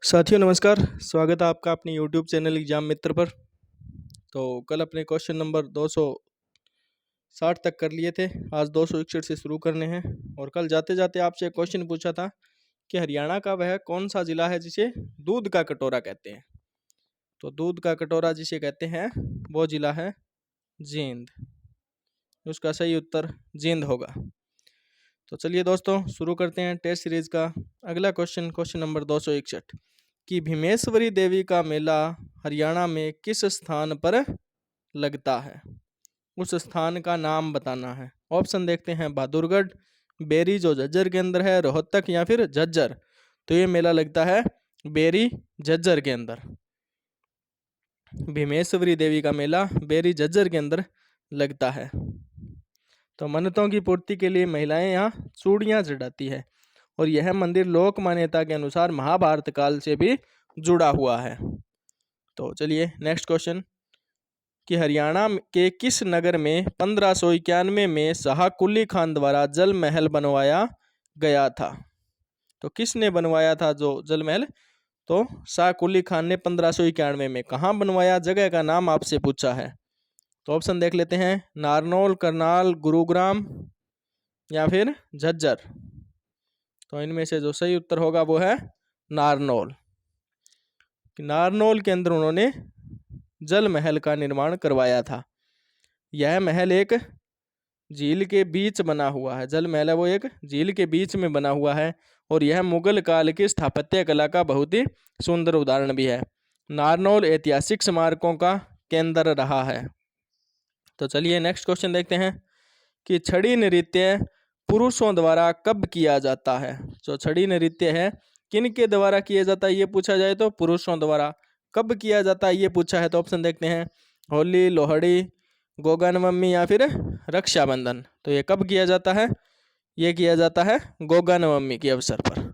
साथियों नमस्कार। स्वागत है आपका अपने YouTube चैनल एग्जाम मित्र पर। तो कल अपने क्वेश्चन नंबर 260 तक कर लिए थे। आज 261 से शुरू करने हैं। और कल जाते जाते आपसे एक क्वेश्चन पूछा था कि हरियाणा का वह कौन सा जिला है जिसे दूध का कटोरा कहते हैं। तो दूध का कटोरा जिसे कहते हैं वो जिला है जींद। उसका सही उत्तर जींद होगा। तो चलिए दोस्तों शुरू करते हैं टेस्ट सीरीज का अगला क्वेश्चन नंबर 261 कि भीमेश्वरी देवी का मेला हरियाणा में किस स्थान पर लगता है। उस स्थान का नाम बताना है। ऑप्शन देखते हैं बहादुरगढ़, बेरी जो झज्जर के अंदर है, रोहतक या फिर झज्जर। तो ये मेला लगता है बेरी झज्जर के अंदर। भीमेश्वरी देवी का मेला बेरी झज्जर के अंदर लगता है। तो मन्नतों की पूर्ति के लिए महिलाएं यहाँ चूड़ियाँ चढ़ाती है और यह मंदिर लोक मान्यता के अनुसार महाभारत काल से भी जुड़ा हुआ है। तो चलिए नेक्स्ट क्वेश्चन कि हरियाणा के किस नगर में 1591 में शाह कुली खान द्वारा जल महल बनवाया गया था। तो किसने बनवाया था जो जल महल? तो शाह कुली खान ने 1591 में कहाँ बनवाया, जगह का नाम आपसे पूछा है। तो ऑप्शन देख लेते हैं नारनौल, करनाल, गुरुग्राम या फिर झज्जर। तो इनमें से जो सही उत्तर होगा वो है नारनौल। नारनौल के अंदर उन्होंने जल महल का निर्माण करवाया था। यह महल एक झील के बीच बना हुआ है। जल महल है वो एक झील के बीच में बना हुआ है और यह मुगल काल की स्थापत्य कला का बहुत ही सुंदर उदाहरण भी है। नारनौल ऐतिहासिक स्मारकों का केंद्र रहा है। तो चलिए नेक्स्ट क्वेश्चन देखते हैं कि छड़ी नृत्य पुरुषों द्वारा कब किया जाता है। जो छड़ी नृत्य है किन के द्वारा किया जाता है ये पूछा जाए तो पुरुषों द्वारा। कब किया जाता है ये पूछा है तो ऑप्शन देखते हैं होली, लोहड़ी, गोगा नवमी या फिर रक्षाबंधन। तो ये कब किया जाता है? ये किया जाता है गोगा नवमी के अवसर पर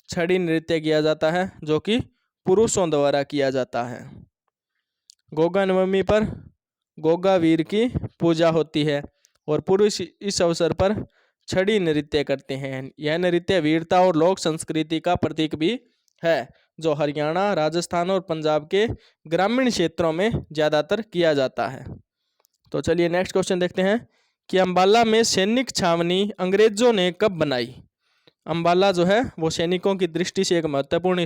छड़ी नृत्य किया जाता है जो कि पुरुषों द्वारा किया जाता है। गोगा नवमी पर गोगा वीर की पूजा होती है और पुरुष इस अवसर पर छड़ी नृत्य करते हैं। यह नृत्य वीरता और लोक संस्कृति का प्रतीक भी है जो हरियाणा, राजस्थान और पंजाब के ग्रामीण क्षेत्रों में ज़्यादातर किया जाता है। तो चलिए नेक्स्ट क्वेश्चन देखते हैं कि अंबाला में सैनिक छावनी अंग्रेजों ने कब बनाई। अंबाला जो है वो सैनिकों की दृष्टि से एक महत्वपूर्ण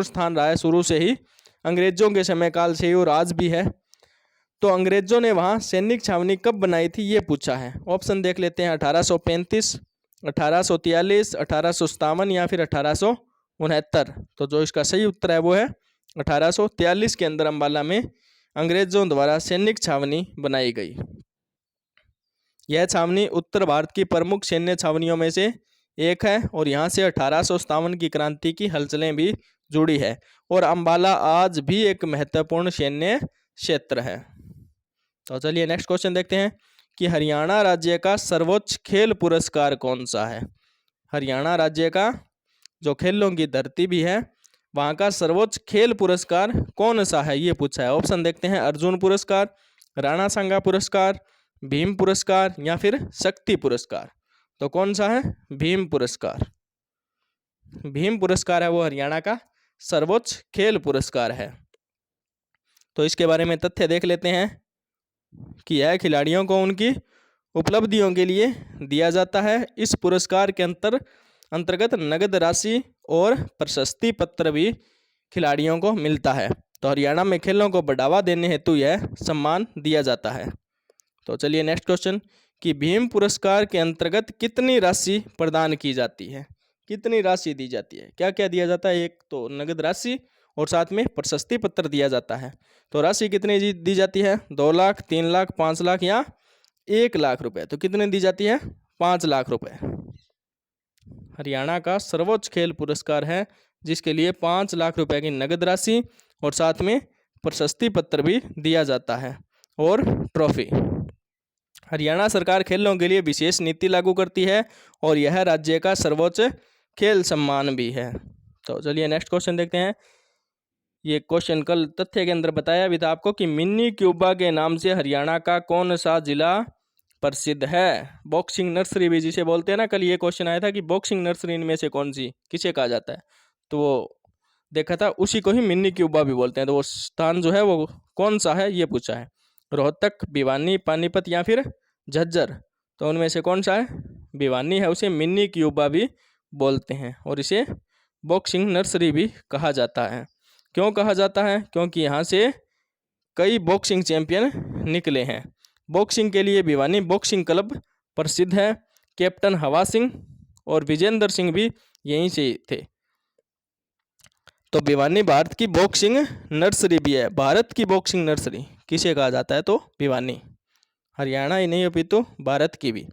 स्थान रहा है शुरू से ही, अंग्रेजों के समय काल से ही और आज भी है। तो अंग्रेजों ने वहाँ सैनिक छावनी कब बनाई थी ये पूछा है। ऑप्शन देख लेते हैं 1835, 1843, 1857 या फिर 1869। तो जो इसका सही उत्तर है वो है 1843 के अंदर अंबाला में अंग्रेजों द्वारा सैनिक छावनी बनाई गई। यह छावनी उत्तर भारत की प्रमुख सैन्य छावनियों में से एक है और यहाँ से 1857 की क्रांति की हलचलें भी जुड़ी है और अंबाला आज भी एक महत्वपूर्ण सैन्य क्षेत्र है। तो चलिए नेक्स्ट क्वेश्चन देखते हैं कि हरियाणा राज्य का सर्वोच्च खेल पुरस्कार कौन सा है। हरियाणा राज्य का जो खेलों की धरती भी है वहाँ का सर्वोच्च खेल पुरस्कार कौन सा है ये पूछा है। ऑप्शन देखते हैं अर्जुन पुरस्कार, राणा सांगा पुरस्कार, भीम पुरस्कार या फिर शक्ति पुरस्कार। तो कौन सा है? भीम पुरस्कार। भीम पुरस्कार है वो हरियाणा का सर्वोच्च खेल पुरस्कार है। तो इसके बारे में तथ्य देख लेते हैं कि यह खिलाड़ियों को उनकी उपलब्धियों के लिए दिया जाता है। इस पुरस्कार के अंतर्गत नगद राशि और प्रशस्ति पत्र भी खिलाड़ियों को मिलता है। तो हरियाणा में खेलों को बढ़ावा देने हेतु यह सम्मान दिया जाता है। तो चलिए नेक्स्ट क्वेश्चन कि भीम पुरस्कार के अंतर्गत कितनी राशि प्रदान की जाती है, कितनी राशि दी जाती है? क्या क्या दिया जाता है? एक तो नगद राशि और साथ में प्रशस्ति पत्र दिया जाता है। तो राशि कितनी दी जाती है? 2 लाख, 3 लाख, 5 लाख या 1 लाख रुपए। तो कितने दी जाती है? 5 लाख रुपए। हरियाणा का सर्वोच्च खेल पुरस्कार है जिसके लिए 5 लाख रुपए की नगद राशि और साथ में प्रशस्ति पत्र भी दिया जाता है और ट्रॉफी। हरियाणा सरकार खेलों के लिए विशेष नीति लागू करती है और यह राज्य का सर्वोच्च खेल सम्मान भी है। तो चलिए नेक्स्ट क्वेश्चन देखते हैं। ये क्वेश्चन कल तथ्य के अंदर बताया भी था आपको कि मिनी क्यूबा के नाम से हरियाणा का कौन सा जिला प्रसिद्ध है। बॉक्सिंग नर्सरी भी जिसे बोलते हैं ना, कल ये क्वेश्चन आया था कि बॉक्सिंग नर्सरी इनमें से कौन सी किसे कहा जाता है। तो वो देखा था, उसी को ही मिनी क्यूबा भी बोलते हैं। तो वो स्थान जो है वो कौन सा है ये पूछा है, रोहतक, भिवानी, पानीपत या फिर झज्जर। तो उनमें से कौन सा है, भिवानी है, उसे मिनी क्यूबा भी बोलते हैं और इसे बॉक्सिंग नर्सरी भी कहा जाता है। क्यों कहा जाता है, क्योंकि यहाँ से कई बॉक्सिंग चैंपियन निकले हैं। बॉक्सिंग के लिए भिवानी बॉक्सिंग क्लब प्रसिद्ध है। कैप्टन हवा सिंह और विजेंद्र सिंह भी यहीं से थे। तो भिवानी भारत की बॉक्सिंग नर्सरी भी है। भारत की बॉक्सिंग नर्सरी किसे कहा जाता है, तो भिवानी, हरियाणा ही नहीं अपितु भारत की भी।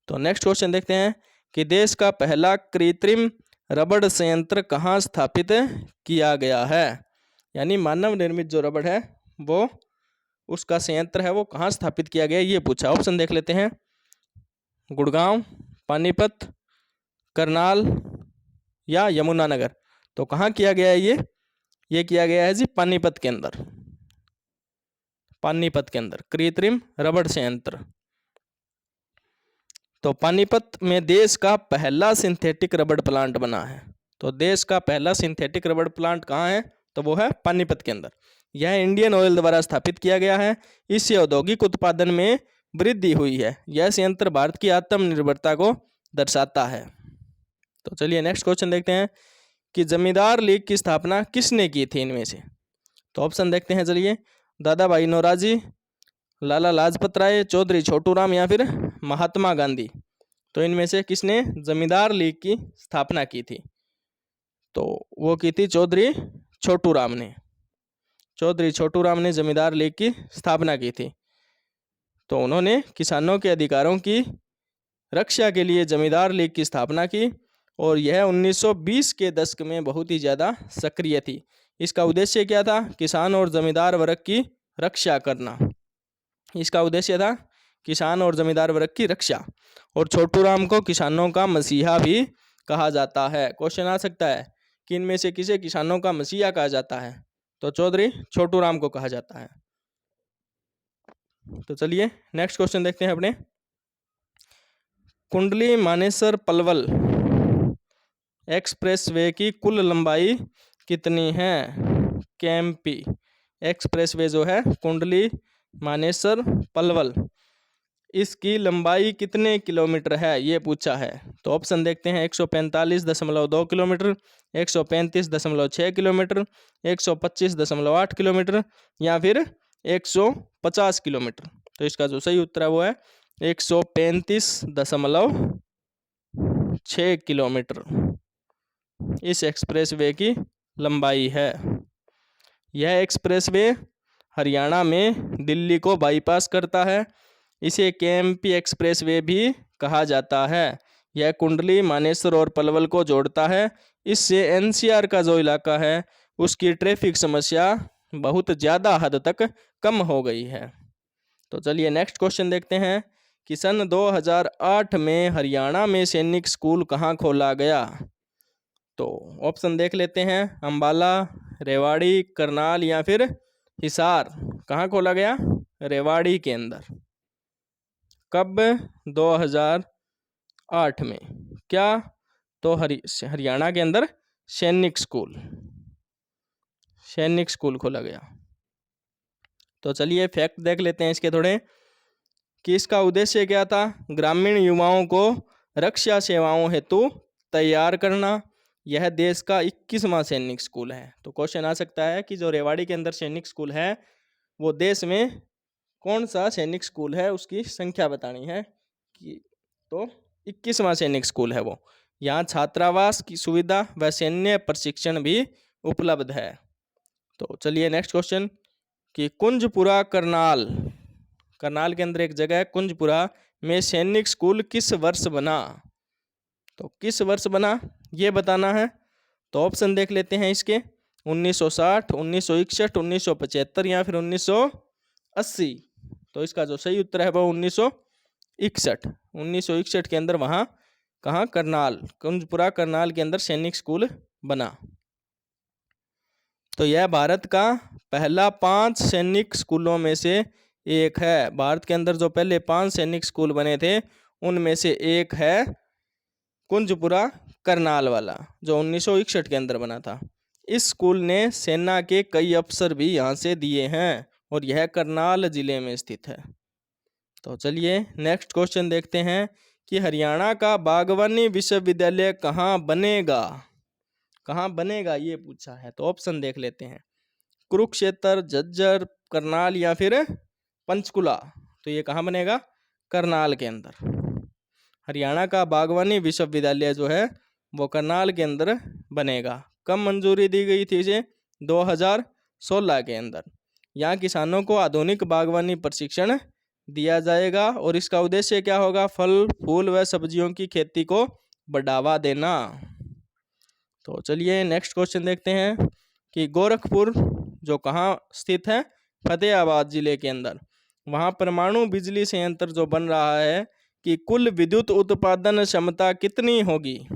तो नेक्स्ट क्वेश्चन देखते हैं कि देश का पहला कृत्रिम रबड़ संयंत्र कहाँ स्थापित किया गया है, यानी मानव निर्मित जो रबड़ है वो उसका संयंत्र है वो कहाँ स्थापित किया गया ये पूछा। ऑप्शन देख लेते हैं, गुड़गांव, पानीपत, करनाल या यमुनानगर। तो कहाँ किया गया है ये किया गया है जी पानीपत के अंदर। पानीपत के अंदर कृत्रिम रबड़ संयंत्र। तो पानीपत में देश का पहला सिंथेटिक रबड़ प्लांट बना है। तो देश का पहला सिंथेटिक रबड़ प्लांट कहाँ है, तो वो है पानीपत के अंदर। यह इंडियन ऑयल द्वारा स्थापित किया गया है। इससे औद्योगिक उत्पादन में वृद्धि हुई है। यह संयंत्र भारत की आत्मनिर्भरता को दर्शाता है। तो चलिए नेक्स्ट क्वेश्चन देखते हैं कि जमींदार लीग की स्थापना किसने की थी इनमें से। तो ऑप्शन देखते हैं चलिए, दादा भाई नौरोजी, लाला लाजपत राय, चौधरी छोटूराम या फिर महात्मा गांधी। तो इनमें से किसने जमींदार लीग की स्थापना की थी, तो वो की थी चौधरी छोटूराम ने। चौधरी छोटूराम ने जमींदार लीग की स्थापना की थी। तो उन्होंने किसानों के अधिकारों की रक्षा के लिए जमींदार लीग की स्थापना की और यह 1920 के दशक में बहुत ही ज़्यादा सक्रिय थी। इसका उद्देश्य क्या था, किसान और जमींदार वर्ग की रक्षा करना। इसका उद्देश्य था किसान और जमींदार वर्ग की रक्षा। और छोटूराम को किसानों का मसीहा भी कहा जाता है। क्वेश्चन आ सकता है कि इनमें से किसे किसानों का मसीहा कहा जाता है, तो चौधरी छोटूराम को कहा जाता है। तो चलिए नेक्स्ट क्वेश्चन देखते हैं अपने, कुंडली मानेसर पलवल एक्सप्रेसवे की कुल लंबाई कितनी है। केएमपी एक्सप्रेसवे जो है कुंडली मानेसर पलवल, इसकी लंबाई कितने किलोमीटर है ये पूछा है। तो ऑप्शन देखते हैं, 145.2 किलोमीटर, 135.6 किलोमीटर, 125.8 किलोमीटर या फिर 150 किलोमीटर। तो इसका जो सही उत्तर है वो है 135.6 किलोमीटर इस एक्सप्रेसवे की लंबाई है। यह एक्सप्रेसवे हरियाणा में दिल्ली को बाईपास करता है। इसे केएमपी एक्सप्रेसवे भी कहा जाता है। यह कुंडली मानेसर और पलवल को जोड़ता है। इससे एनसीआर का जो इलाका है उसकी ट्रैफिक समस्या बहुत ज़्यादा हद तक कम हो गई है। तो चलिए नेक्स्ट क्वेश्चन देखते हैं कि सन 2008 में हरियाणा में सैनिक स्कूल कहाँ खोला गया। तो ऑप्शन देख लेते हैं, अंबाला, रेवाड़ी, करनाल या फिर हिसार। कहाँ खोला गया, रेवाड़ी के अंदर। कब, 2008 में। क्या, तो हरियाणा के अंदर सैनिक स्कूल खोला गया। तो चलिए फैक्ट देख लेते हैं इसके थोड़े कि इसका उद्देश्य क्या था, ग्रामीण युवाओं को रक्षा सेवाओं हेतु तैयार करना। यह देश का 21वां सैनिक स्कूल है। तो क्वेश्चन आ सकता है कि जो रेवाड़ी के अंदर सैनिक स्कूल है वो देश में कौन सा सैनिक स्कूल है, उसकी संख्या बतानी है कि तो 21वां सैनिक स्कूल है वो। यहाँ छात्रावास की सुविधा व सैन्य प्रशिक्षण भी उपलब्ध है। तो चलिए नेक्स्ट क्वेश्चन कि कुंजपुरा करनाल के अंदर एक जगह है कुंजपुरा में सैनिक स्कूल किस वर्ष बना। तो किस वर्ष बना ये बताना है। तो ऑप्शन देख लेते हैं इसके, 1960, 1961, 1975 या फिर 1980। तो इसका जो सही उत्तर है वो 1961। 1961 के अंदर वहाँ कहाँ, करनाल, कुंजपुरा करनाल के अंदर सैनिक स्कूल बना। तो यह भारत का पहला 5 सैनिक स्कूलों में से एक है। भारत के अंदर जो पहले 5 सैनिक स्कूल बने थे उनमें से एक है कुंजपुरा करनाल वाला, जो 1961 के अंदर बना था। इस स्कूल ने सेना के कई अफसर भी यहाँ से दिए हैं और यह करनाल जिले में स्थित है। तो चलिए नेक्स्ट क्वेश्चन देखते हैं कि हरियाणा का बागवानी विश्वविद्यालय कहाँ बनेगा। कहाँ बनेगा ये पूछा है, तो ऑप्शन देख लेते हैं। कुरुक्षेत्र, झज्जर, करनाल या फिर पंचकुला। तो ये कहाँ बनेगा? करनाल के अंदर। हरियाणा का बागवानी विश्वविद्यालय जो है वो करनाल के अंदर बनेगा। कब मंजूरी दी गई थी इसे? 2016 के अंदर। यहाँ किसानों को आधुनिक बागवानी प्रशिक्षण दिया जाएगा और इसका उद्देश्य क्या होगा? फल, फूल व सब्जियों की खेती को बढ़ावा देना। तो चलिए नेक्स्ट क्वेश्चन देखते हैं कि गोरखपुर जो कहाँ स्थित है? फतेहाबाद जिले के अंदर। वहाँ परमाणु बिजली संयंत्र जो बन रहा है कि कुल विद्युत उत्पादन क्षमता कितनी होगी?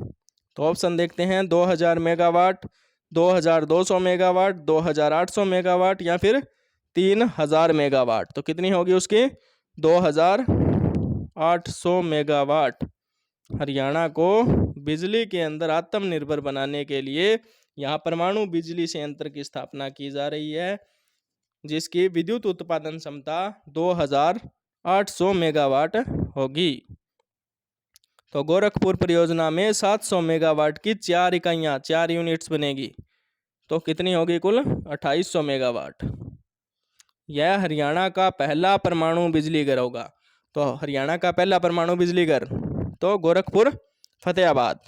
तो ऑप्शन देखते हैं। 2000 मेगावाट, 2200 मेगावाट, 2800 मेगावाट या फिर 3000 मेगावाट। तो कितनी होगी उसकी? 2800 मेगावाट। हरियाणा को बिजली के अंदर आत्मनिर्भर बनाने के लिए यहाँ परमाणु बिजली संयंत्र की स्थापना की जा रही है, जिसकी विद्युत उत्पादन क्षमता 2800 मेगावाट होगी। तो गोरखपुर परियोजना में 700 मेगावाट की 4 इकाइयाँ, 4 यूनिट्स बनेगी। तो कितनी होगी कुल? 2800 मेगावाट। यह हरियाणा का पहला परमाणु बिजली घर होगा। तो हरियाणा का पहला परमाणु बिजली घर तो गोरखपुर फतेहाबाद।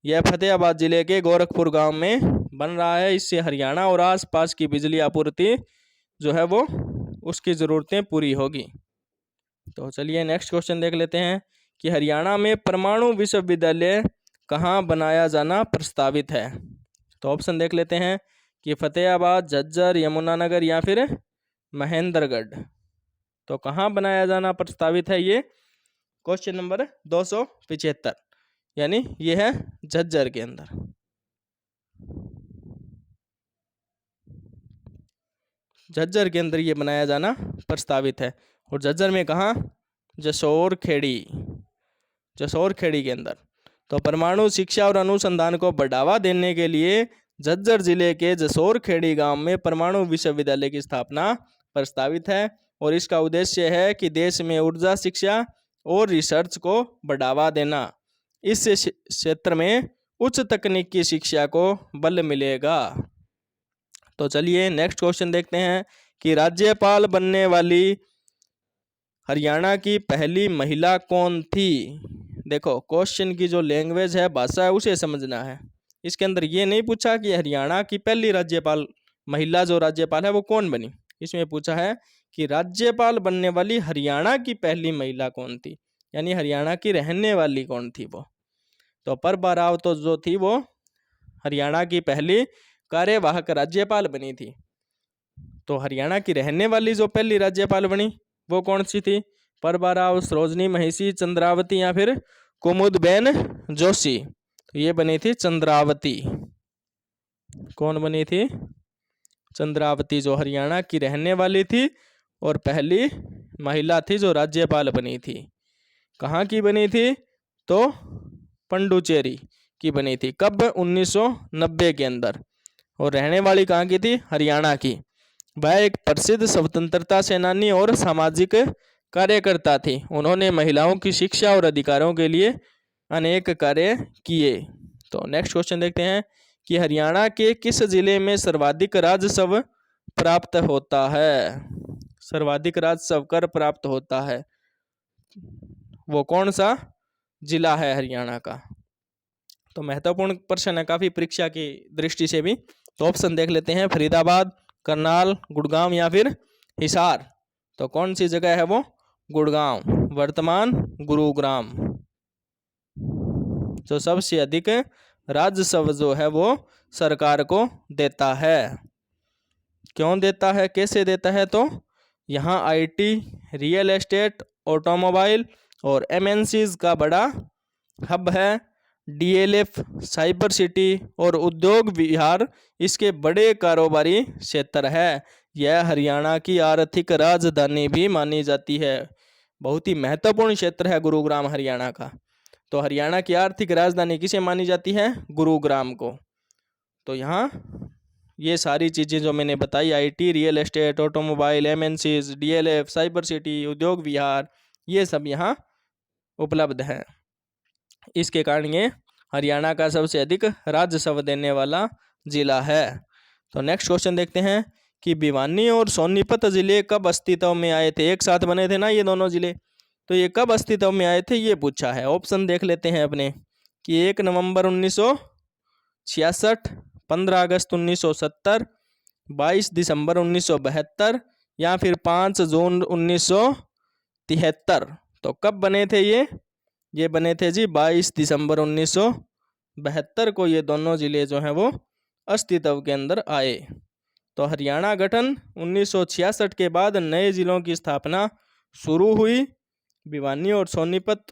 यह फतेहाबाद जिले के गोरखपुर गांव में बन रहा है। इससे हरियाणा और आसपास की बिजली आपूर्ति जो है वो उसकी ज़रूरतें पूरी होगी। तो चलिए नेक्स्ट क्वेश्चन देख लेते हैं कि हरियाणा में परमाणु विश्वविद्यालय कहाँ बनाया जाना प्रस्तावित है। तो ऑप्शन देख लेते हैं कि फतेहाबाद, झज्जर, यमुनानगर या फिर महेंद्रगढ़। तो कहाँ बनाया जाना प्रस्तावित है ये? क्वेश्चन नंबर 275, यानी ये है झज्जर के अंदर। झज्जर के अंदर ये बनाया जाना प्रस्तावित है। और झज्जर में कहाँ? जसोर खेड़ी, जसोर खेड़ी के अंदर। तो परमाणु शिक्षा और अनुसंधान को बढ़ावा देने के लिए झज्जर जिले के जसोर खेड़ी गांव में परमाणु विश्वविद्यालय की स्थापना प्रस्तावित है और इसका उद्देश्य है कि देश में ऊर्जा शिक्षा और रिसर्च को बढ़ावा देना। इस क्षेत्र में उच्च तकनीकी शिक्षा को बल मिलेगा। तो चलिए नेक्स्ट क्वेश्चन देखते हैं कि राज्यपाल बनने वाली हरियाणा की पहली महिला कौन थी। देखो क्वेश्चन की जो लैंग्वेज है, भाषा है, उसे समझना है। इसके अंदर ये नहीं पूछा कि हरियाणा की पहली राज्यपाल, महिला जो राज्यपाल है वो कौन बनी। इसमें पूछा है कि राज्यपाल बनने वाली हरियाणा की पहली महिला कौन थी, यानी हरियाणा की रहने वाली कौन थी वो। तो प्रभा राव तो जो थी वो हरियाणा की पहली कार्यवाहक राज्यपाल बनी थी। तो हरियाणा की रहने वाली जो पहली राज्यपाल बनी वो कौन सी थी? प्रभा राव, सरोजनी महिषी, चंद्रावती या फिर कुमुदबेन जोशी। तो ये बनी थी चंद्रावती। कौन बनी थी? चंद्रावती, जो हरियाणा की रहने वाली थी और पहली महिला थी जो राज्यपाल बनी थी। कहाँ की बनी थी? तो पंडुचेरी की बनी थी। कब? 1990 के अंदर। और रहने वाली कहाँ की थी? हरियाणा की। वह एक प्रसिद्ध स्वतंत्रता सेनानी और सामाजिक कार्यकर्ता थी। उन्होंने महिलाओं की शिक्षा और अधिकारों के लिए अनेक कार्य किए। तो नेक्स्ट क्वेश्चन देखते हैं कि हरियाणा के किस जिले में सर्वाधिक राजस्व प्राप्त होता है? सर्वाधिक राजस्व कर प्राप्त होता है, वो कौन सा जिला है हरियाणा का? तो महत्वपूर्ण प्रश्न है काफी परीक्षा की दृष्टि से भी। तो ऑप्शन देख लेते हैं। फरीदाबाद, करनाल, गुड़गांव या फिर हिसार। तो कौन सी जगह है वो? गुड़गांव, वर्तमान गुरुग्राम। जो सबसे अधिक राजस्व जो है वो सरकार को देता है। क्यों देता है, कैसे देता है? तो यहाँ आईटी, रियल एस्टेट, ऑटोमोबाइल और एमएनसीज का बड़ा हब है। डीएलएफ, साइबर सिटी और उद्योग विहार इसके बड़े कारोबारी क्षेत्र है। यह हरियाणा की आर्थिक राजधानी भी मानी जाती है। बहुत ही महत्वपूर्ण क्षेत्र है गुरुग्राम हरियाणा का। तो हरियाणा की आर्थिक राजधानी किसे मानी जाती है? गुरुग्राम को। तो यहाँ ये सारी चीज़ें जो मैंने बताई, IT, real estate, automobile, MNCs, DLF, cyber city, उद्योग विहार, ये सब यहाँ उपलब्ध हैं। इसके कारण ये हरियाणा का सबसे अधिक राजस्व देने वाला जिला है। तो नेक्स्ट क्वेश्चन देखते हैं कि भिवानी और सोनीपत जिले कब अस्तित्व में आए थे। एक साथ बने थे ना ये दोनों जिले, तो ये कब अस्तित्व में आए थे ये पूछा है। ऑप्शन देख लेते हैं अपने कि 1 नवंबर 1966, 15 अगस्त 1970, 22 दिसंबर 1972 या फिर 5 जून 1973। तो कब बने थे ये बने थे जी 22 दिसंबर 1972 को ये दोनों जिले जो हैं वो अस्तित्व के अंदर आए। तो हरियाणा गठन 1966 के बाद नए जिलों की स्थापना शुरू हुई। भिवानी और सोनीपत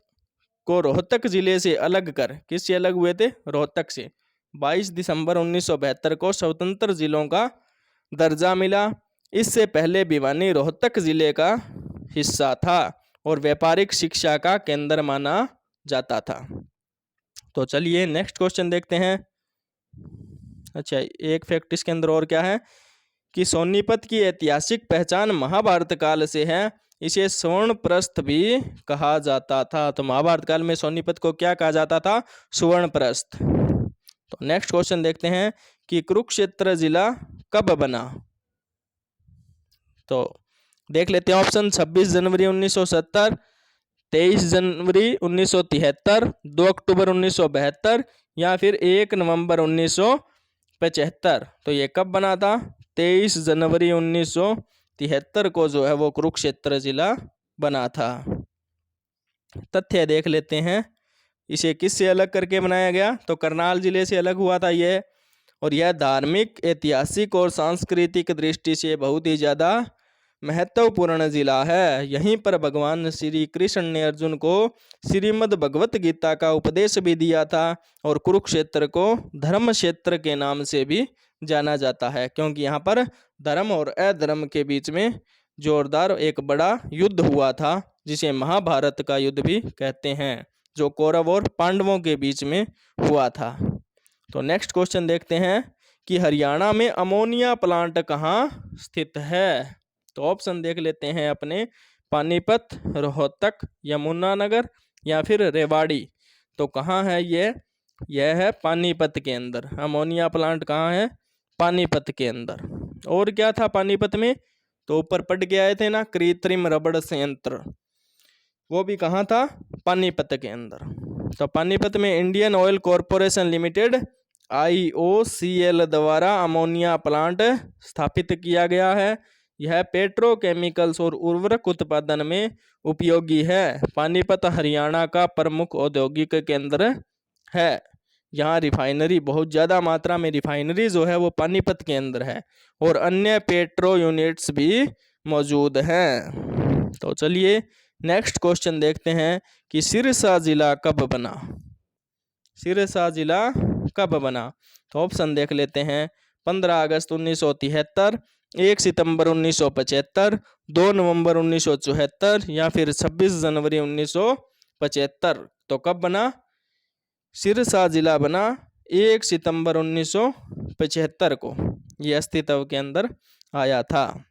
को रोहतक जिले से अलग कर, किससे अलग हुए थे? रोहतक से। 22 दिसंबर 1972 को स्वतंत्र जिलों का दर्जा मिला। इससे पहले भिवानी रोहतक जिले का हिस्सा था और व्यापारिक शिक्षा का केंद्र माना जाता था। तो चलिए नेक्स्ट क्वेश्चन देखते हैं। अच्छा, एक फैक्ट इसके अंदर और क्या है कि सोनीपत की ऐतिहासिक पहचान महाभारत काल से है। इसे स्वर्ण प्रस्थ भी कहा जाता था। तो महाभारत काल में सोनीपत को क्या कहा जाता था? स्वर्ण प्रस्थ। तो नेक्स्ट क्वेश्चन देखते हैं कि कुरुक्षेत्र जिला कब बना। तो देख लेते हैं ऑप्शन। 26 जनवरी 1970, 23 जनवरी 1973, 2 अक्टूबर 1972 या फिर 1 नवंबर 1975। तो ये कब बना था? 23 जनवरी 1973 को जो है वो कुरुक्षेत्र जिला बना था। तथ्य देख लेते हैं, इसे किससे अलग करके बनाया गया? तो करनाल जिले से अलग हुआ था ये। और यह धार्मिक, ऐतिहासिक और सांस्कृतिक दृष्टि से बहुत ही ज़्यादा महत्वपूर्ण जिला है। यहीं पर भगवान श्री कृष्ण ने अर्जुन को श्रीमद् भगवत गीता का उपदेश भी दिया था। और कुरुक्षेत्र को धर्म क्षेत्र के नाम से भी जाना जाता है, क्योंकि यहाँ पर धर्म और अधर्म के बीच में जोरदार एक बड़ा युद्ध हुआ था, जिसे महाभारत का युद्ध भी कहते हैं, जो कौरव और पांडवों के बीच में हुआ था। तो नेक्स्ट क्वेश्चन देखते हैं कि हरियाणा में अमोनिया प्लांट कहाँ स्थित है। तो ऑप्शन देख लेते हैं अपने। पानीपत, रोहतक, यमुनानगर या फिर रेवाड़ी। तो कहाँ है यह है पानीपत के अंदर। अमोनिया प्लांट कहाँ है? पानीपत के अंदर। और क्या था पानीपत में? तो ऊपर पढ़ के आए थे ना, कृत्रिम रबड़ संयंत्र, वो भी कहाँ था? पानीपत के अंदर। तो पानीपत में Indian oil corporation limited IOCL द्वारा अमोनिया प्लांट स्थापित किया गया है। यह पेट्रोकेमिकल्स और उर्वरक उत्पादन में उपयोगी है। पानीपत हरियाणा का प्रमुख औद्योगिक केंद्र है। यहाँ रिफाइनरी, बहुत ज़्यादा मात्रा में रिफाइनरी जो है वो पानीपत के अंदर है, और अन्य पेट्रो यूनिट्स भी मौजूद हैं। तो चलिए नेक्स्ट क्वेश्चन देखते हैं कि सिरसा जिला कब बना। सिरसा जिला कब बना? तो ऑप्शन देख लेते हैं। 15 अगस्त 1973, 1 सितंबर 1975, 2 नवंबर 1974 या फिर 26 जनवरी 1975। तो कब बना? सिरसा जिला बना 1 सितंबर 1975 को, ये अस्तित्व के अंदर आया था।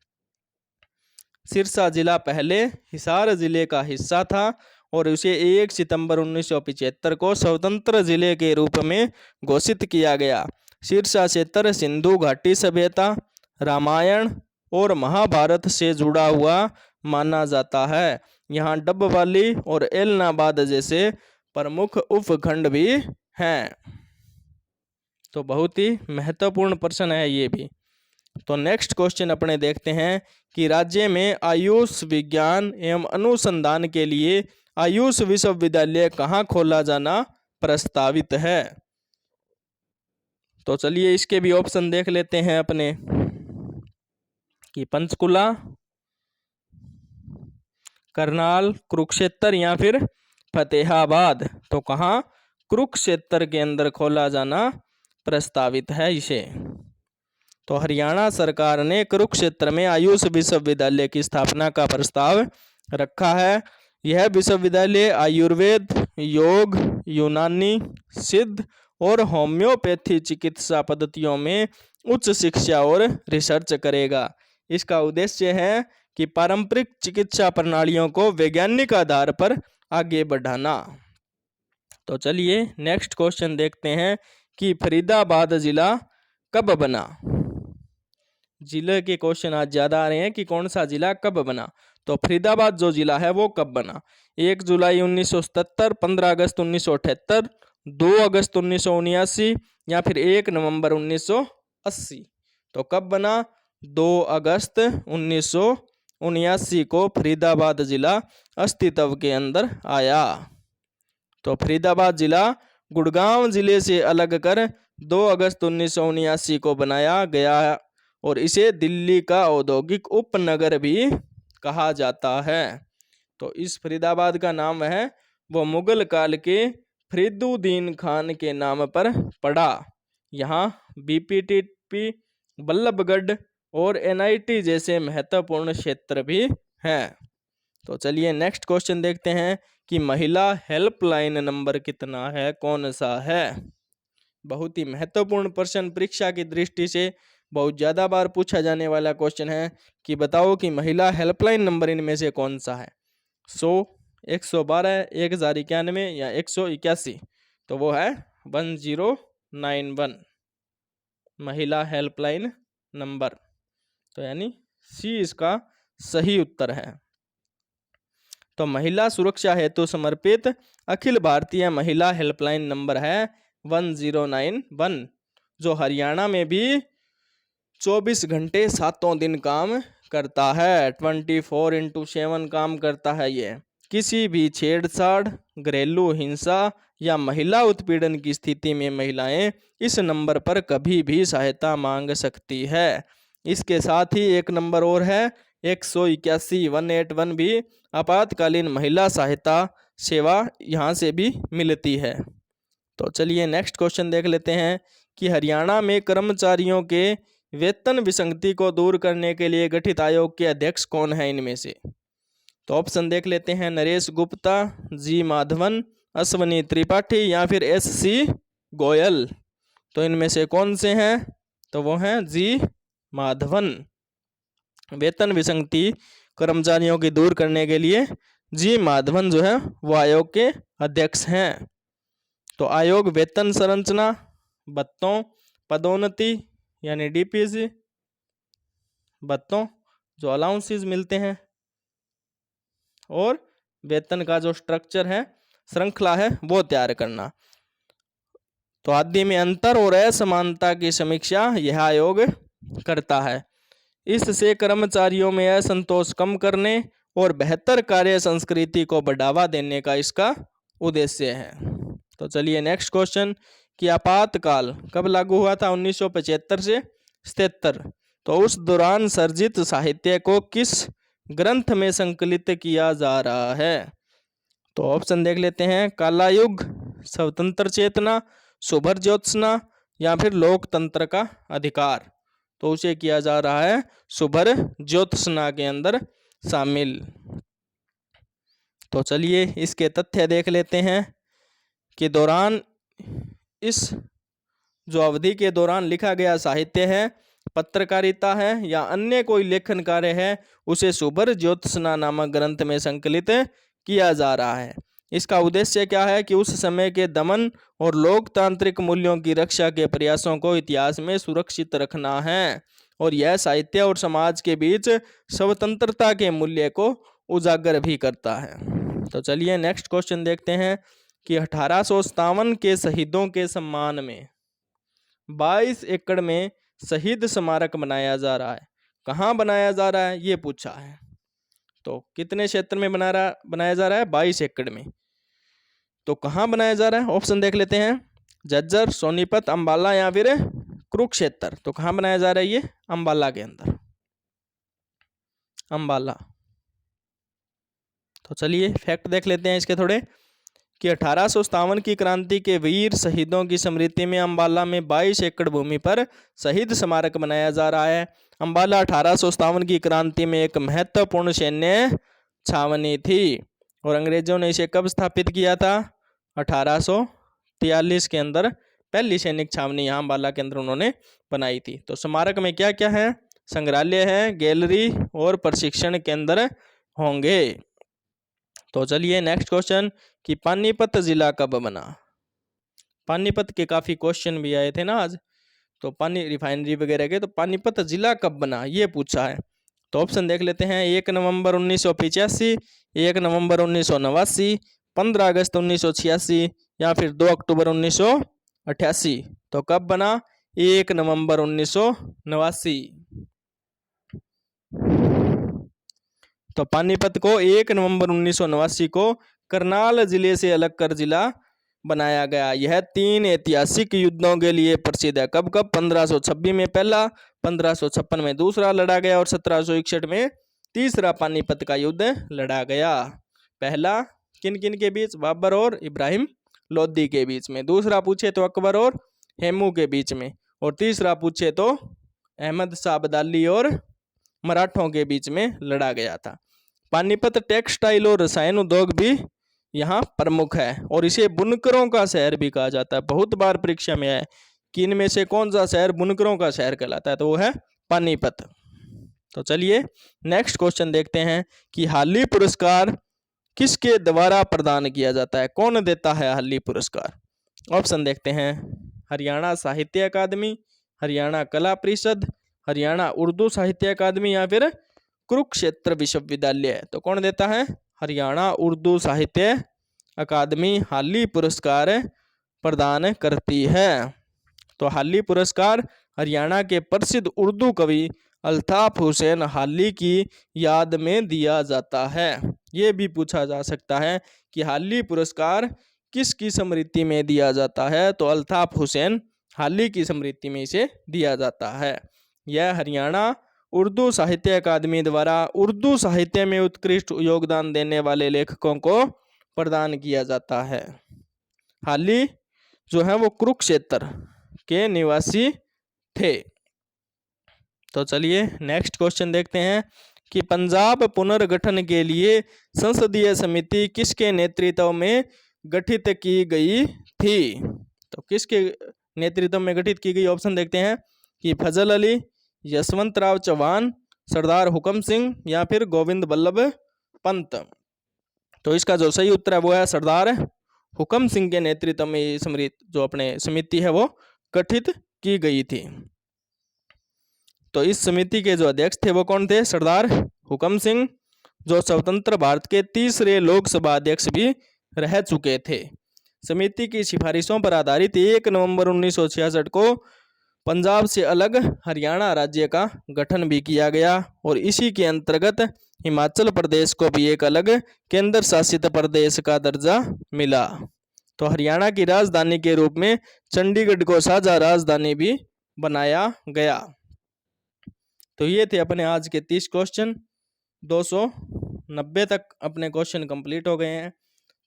सिरसा जिला पहले हिसार जिले का हिस्सा था और उसे 1 सितंबर 1975 को स्वतंत्र जिले के रूप में घोषित किया गया। सिरसा क्षेत्र सिंधु घाटी सभ्यता, रामायण और महाभारत से जुड़ा हुआ माना जाता है। यहाँ डब्बवाली और एलनाबाद जैसे प्रमुख उपखंड भी हैं। तो बहुत ही महत्वपूर्ण प्रश्न है ये भी। तो नेक्स्ट क्वेश्चन अपने देखते हैं कि राज्य में आयुष विज्ञान एवं अनुसंधान के लिए आयुष विश्वविद्यालय कहाँ खोला जाना प्रस्तावित है। तो चलिए इसके भी ऑप्शन देख लेते हैं अपने कि पंचकुला, करनाल, कुरुक्षेत्र या फिर फतेहाबाद। तो कहाँ? कुरुक्षेत्र के अंदर खोला जाना प्रस्तावित है इसे। तो हरियाणा सरकार ने कुरुक्षेत्र में आयुष विश्वविद्यालय की स्थापना का प्रस्ताव रखा है। यह विश्वविद्यालय आयुर्वेद, योग, यूनानी, सिद्ध और होम्योपैथी चिकित्सा पद्धतियों में उच्च शिक्षा और रिसर्च करेगा। इसका उद्देश्य है कि पारंपरिक चिकित्सा प्रणालियों को वैज्ञानिक आधार पर आगे बढ़ाना। तो चलिए नेक्स्ट क्वेश्चन देखते हैं कि फरीदाबाद जिला कब बना। जिले के क्वेश्चन आज ज्यादा आ रहे हैं कि कौन सा जिला कब बना। तो फरीदाबाद जो जिला है वो कब बना? 1 जुलाई 1977, 15 अगस्त 1978, 2 अगस्त 1979 या फिर 1 नवंबर 1980। तो कब बना? 2 अगस्त 1979 को फरीदाबाद जिला अस्तित्व के अंदर आया। तो फरीदाबाद जिला गुड़गांव जिले से अलग कर 2 अगस्त 1979 को बनाया गया और इसे दिल्ली का औद्योगिक उपनगर भी कहा जाता है। तो इस फरीदाबाद का नाम है वो मुगल काल के फरीदुद्दीन खान के नाम पर पड़ा। यहाँ बीपीटीपी, बल्लभगढ़ और एनआईटी जैसे महत्वपूर्ण क्षेत्र भी हैं। तो चलिए नेक्स्ट क्वेश्चन देखते हैं कि महिला हेल्पलाइन नंबर कितना है, कौन सा है। बहुत ही महत्वपूर्ण प्रश्न, परीक्षा की दृष्टि से बहुत ज़्यादा बार पूछा जाने वाला क्वेश्चन है कि बताओ कि महिला हेल्पलाइन नंबर इनमें से कौन सा है। 100, 112, 1091 या 181। तो वो है 1091 महिला हेल्पलाइन नंबर। तो यानी सी इसका सही उत्तर है। तो महिला सुरक्षा हेतु समर्पित अखिल भारतीय महिला हेल्पलाइन नंबर है 1091, जो हरियाणा में भी 24 घंटे 7 दिन काम करता है। 24/7 काम करता है ये। किसी भी छेड़छाड़, घरेलू हिंसा या महिला उत्पीड़न की स्थिति में महिलाएं इस नंबर पर कभी भी सहायता मांग सकती है। इसके साथ ही एक नंबर और है 181 181 भी आपातकालीन महिला सहायता सेवा यहाँ से भी मिलती है। तो चलिए नेक्स्ट क्वेश्चन देख लेते हैं कि हरियाणा में कर्मचारियों के वेतन विसंगति को दूर करने के लिए गठित आयोग के अध्यक्ष कौन है इनमें से। तो ऑप्शन देख लेते हैं, नरेश गुप्ता, जी माधवन, अश्वनी त्रिपाठी या फिर SC गोयल। तो इनमें से कौन से हैं? तो वो हैं जी माधवन। वेतन विसंगति कर्मचारियों की दूर करने के लिए जी माधवन जो है वो आयोग के अध्यक्ष हैं। तो आयोग वेतन संरचना, भत्तों, पदोन्नति यानी DPC, भत्तों जो अलाउंसेस मिलते हैं, और वेतन का जो स्ट्रक्चर है, श्रृंखला है, वो तैयार करना। तो आदि में अंतर और असमानता की समीक्षा यह आयोग करता है। इससे कर्मचारियों में असंतोष कम करने और बेहतर कार्य संस्कृति को बढ़ावा देने का इसका उद्देश्य है। तो चलिए नेक्स्ट क्वेश्चन कि आपातकाल कब लागू हुआ था? 1975 से 77। तो उस दौरान सर्जित साहित्य को किस ग्रंथ में संकलित किया जा रहा है? तो ऑप्शन देख लेते हैं, काला युग, स्वतंत्र चेतना, शुभर ज्योत्सना या फिर लोकतंत्र का अधिकार। तो उसे किया जा रहा है शुभर ज्योत्सना के अंदर शामिल। तो चलिए इसके तथ्य देख लेते हैं कि दौरान इस जो अवधि के दौरान लिखा गया साहित्य है, पत्रकारिता है या अन्य कोई लेखन कार्य है, उसे शुभर ज्योत्सना नामक ग्रंथ में संकलित किया जा रहा है। इसका उद्देश्य क्या है कि उस समय के दमन और लोकतांत्रिक मूल्यों की रक्षा के प्रयासों को इतिहास में सुरक्षित रखना है और यह साहित्य और समाज के बीच स्वतंत्रता के मूल्य को उजागर भी करता है। तो चलिए नेक्स्ट क्वेश्चन देखते हैं कि 1857 के शहीदों के सम्मान में 22 एकड़ में शहीद स्मारक बनाया जा रहा है। कहाँ बनाया जा रहा है ये पूछा है। तो कितने क्षेत्र में बनाया जा रहा है? 22 एकड़ में। तो कहाँ बनाया जा रहा है? ऑप्शन देख लेते हैं, झज्जर, सोनीपत, अंबाला या फिर कुरुक्षेत्र। तो कहाँ बनाया जा रहा है ये? अंबाला के अंदर, अंबाला। तो चलिए फैक्ट देख लेते हैं इसके थोड़े कि 1857 की क्रांति के वीर शहीदों की स्मृति में अंबाला में 22 एकड़ भूमि पर शहीद स्मारक बनाया जा रहा है। अंबाला 1857 की क्रांति में एक महत्वपूर्ण सैन्य छावनी थी और अंग्रेजों ने इसे कब स्थापित किया था? 1843 के अंदर पहली सैनिक छावनी यहाँ अंबाला के अंदर उन्होंने बनाई थी। तो स्मारक में क्या क्या है, संग्रहालय है, गैलरी और प्रशिक्षण केंद्र होंगे। तो चलिए नेक्स्ट क्वेश्चन कि पानीपत जिला कब बना। पानीपत के काफी क्वेश्चन भी आए थे ना आज, तो पानी रिफाइनरी वगैरह के, तो पानीपत जिला कब बना ये पूछा है। तो ऑप्शन देख लेते हैं, 1 नवंबर 1985, 1 नवंबर 1989, 15 अगस्त 1986 या फिर 2 अक्टूबर 1988। तो कब बना, 1 नवंबर 1989। तो पानीपत को 1 नवंबर 1989 को करनाल जिले से अलग कर जिला बनाया गया। यह 3 ऐतिहासिक युद्धों के लिए प्रसिद्ध है। कब कब, 1526 में पहला, 1556 में दूसरा लड़ा गया और 1761 में तीसरा पानीपत का युद्ध लड़ा गया। पहला किन किन के बीच, बाबर और इब्राहिम लोदी के बीच में, दूसरा पूछे तो अकबर और हेमू के बीच में, और तीसरा पूछे तो अहमद शाह अब्दाली और मराठों के बीच में लड़ा गया था। पानीपत टेक्सटाइल और रसायन उद्योग भी यहाँ प्रमुख है और इसे बुनकरों का शहर भी कहा जाता है। बहुत बार परीक्षा में है कि इनमें से कौन सा शहर बुनकरों का शहर कहलाता है, तो वो है पानीपत। तो चलिए नेक्स्ट क्वेश्चन देखते हैं कि हाली पुरस्कार किसके द्वारा प्रदान किया जाता है, कौन देता है हाली पुरस्कार। ऑप्शन देखते हैं, हरियाणा साहित्य अकादमी, हरियाणा कला परिषद, हरियाणा उर्दू साहित्य अकादमी या फिर कुरुक्षेत्र विश्वविद्यालय। तो कौन देता है, हरियाणा उर्दू साहित्य अकादमी हाली पुरस्कार प्रदान करती है। तो हाली पुरस्कार हरियाणा के प्रसिद्ध उर्दू कवि अल्ताफ हुसैन हाली की याद में दिया जाता है। ये भी पूछा जा सकता है कि हाली पुरस्कार किसकी स्मृति में दिया जाता है, तो अल्ताफ हुसैन हाली की स्मृति में इसे दिया जाता है। यह हरियाणा उर्दू साहित्य अकादमी द्वारा उर्दू साहित्य में उत्कृष्ट योगदान देने वाले लेखकों को प्रदान किया जाता है। हाली जो है वो कुरुक्षेत्र के निवासी थे। तो चलिए नेक्स्ट क्वेश्चन देखते हैं कि पंजाब पुनर्गठन के लिए संसदीय समिति किसके नेतृत्व में गठित की गई थी। तो किसके नेतृत्व में गठित की गई, ऑप्शन देखते हैं कि फजल अली, यशवंत राव चौहान, सरदार हुकम सिंह या फिर गोविंद बल्लभ पंत। तो इसका जो सही उत्तर है वो है सरदार हुकम सिंह के नेतृत्व में ये जो अपने समिति है वो गठित की गई थी। तो इस समिति के जो अध्यक्ष थे वो कौन थे, सरदार हुकम सिंह, जो स्वतंत्र भारत के तीसरे लोकसभा अध्यक्ष भी रह चुके थे। समिति की सिफारिशों पर आधारित 1 नवंबर 1966 को पंजाब से अलग हरियाणा राज्य का गठन भी किया गया और इसी के अंतर्गत हिमाचल प्रदेश को भी एक अलग केंद्र शासित प्रदेश का दर्जा मिला। तो हरियाणा की राजधानी के रूप में चंडीगढ़ को साझा राजधानी भी बनाया गया। तो ये थे अपने आज के 30 क्वेश्चन। 290 तक अपने क्वेश्चन कंप्लीट हो गए हैं।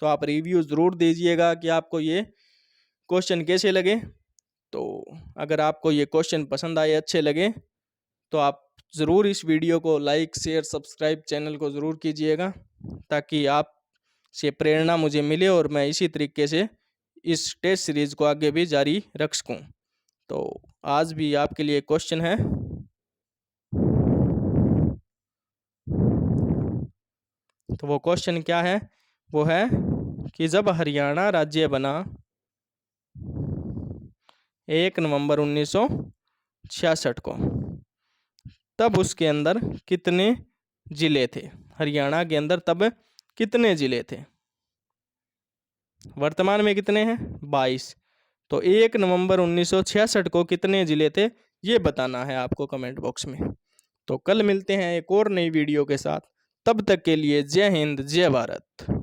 तो आप रिव्यू ज़रूर दीजिएगा कि आपको ये क्वेश्चन कैसे लगे। तो अगर आपको ये क्वेश्चन पसंद आए, अच्छे लगे, तो आप ज़रूर इस वीडियो को लाइक शेयर सब्सक्राइब चैनल को ज़रूर कीजिएगा, ताकि आप से प्रेरणा मुझे मिले और मैं इसी तरीके से इस टेस्ट सीरीज़ को आगे भी जारी रख सकूँ। तो आज भी आपके लिए क्वेश्चन है, तो वो क्वेश्चन क्या है, वो है कि जब हरियाणा राज्य बना 1 नवंबर 1966 को, तब उसके अंदर कितने जिले थे। हरियाणा के अंदर तब कितने जिले थे, वर्तमान में कितने हैं, 22। तो 1 नवंबर 1966 को कितने जिले थे ये बताना है आपको कमेंट बॉक्स में। तो कल मिलते हैं एक और नई वीडियो के साथ, तब तक के लिए जय हिंद जय भारत।